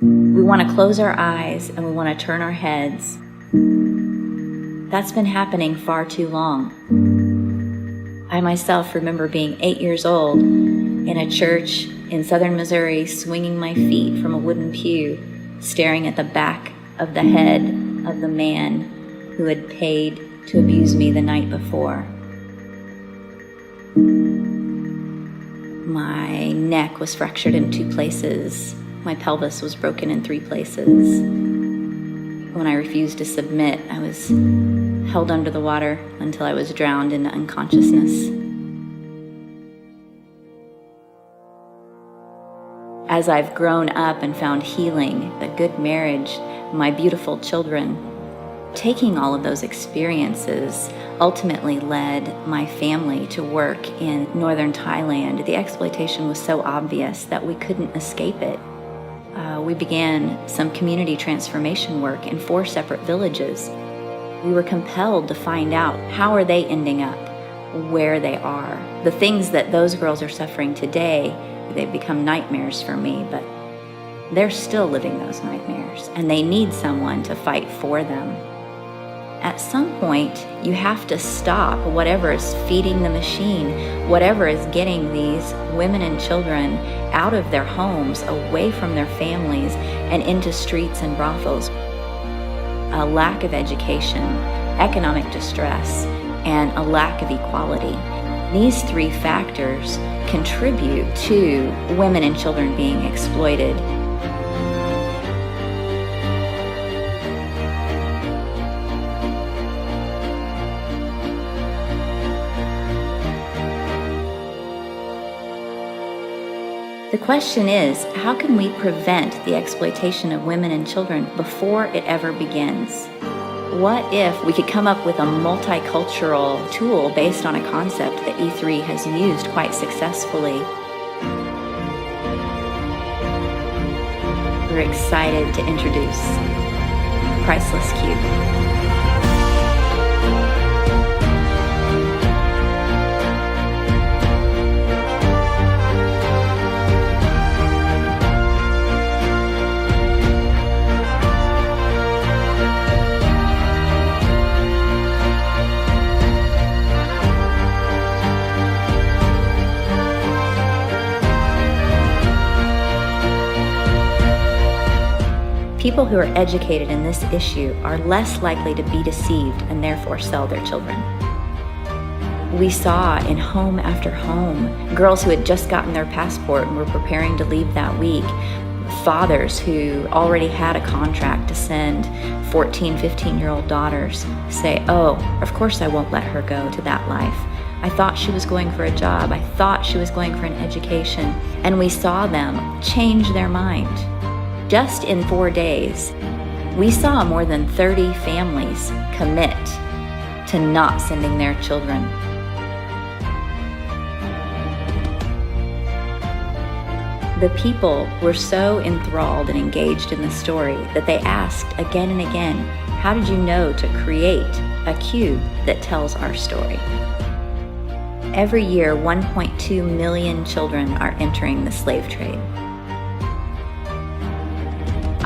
We want to close our eyes and we want to turn our heads. That's been happening far too long. I myself remember being 8 years old in a church in southern Missouri, swinging my feet from a wooden pew, staring at the back of the head of the man who had paid to abuse me the night before. My neck was fractured in 2 places. My pelvis was broken in 3 places. When I refused to submit, I was held under the water until I was drowned into unconsciousness. As I've grown up and found healing, a good marriage, my beautiful children, taking all of those experiences ultimately led my family to work in northern Thailand. The exploitation was so obvious that we couldn't escape it. We began some community transformation work in 4 separate villages. We were compelled to find out, how are they ending up where they are? The things that those girls are suffering today, they've become nightmares for me, but they're still living those nightmares, and they need someone to fight for them. At some point, you have to stop whatever is feeding the machine, whatever is getting these women and children out of their homes, away from their families, and into streets and brothels. A lack of education, economic distress, and a lack of equality. These 3 factors contribute to women and children being exploited. The question is, how can we prevent the exploitation of women and children before it ever begins? What if we could come up with a multicultural tool based on a concept that E3 has used quite successfully? We're excited to introduce Priceless Cube. People who are educated in this issue are less likely to be deceived and therefore sell their children. We saw in home after home, girls who had just gotten their passport and were preparing to leave that week, fathers who already had a contract to send 14, 15-year-old daughters say, "Oh, of course I won't let her go to that life. I thought she was going for a job. I thought she was going for an education." And we saw them change their mind. Just in 4 days, we saw more than 30 families commit to not sending their children. The people were so enthralled and engaged in the story that they asked again and again, "How did you know to create a cube that tells our story?" Every year, 1.2 million children are entering the slave trade.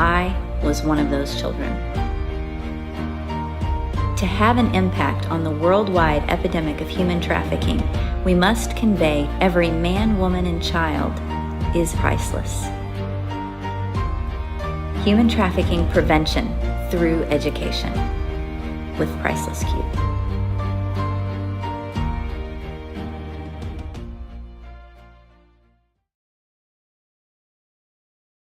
I was one of those children. To have an impact on the worldwide epidemic of human trafficking, we must convey every man, woman, and child is priceless. Human trafficking prevention through education with Priceless Cube.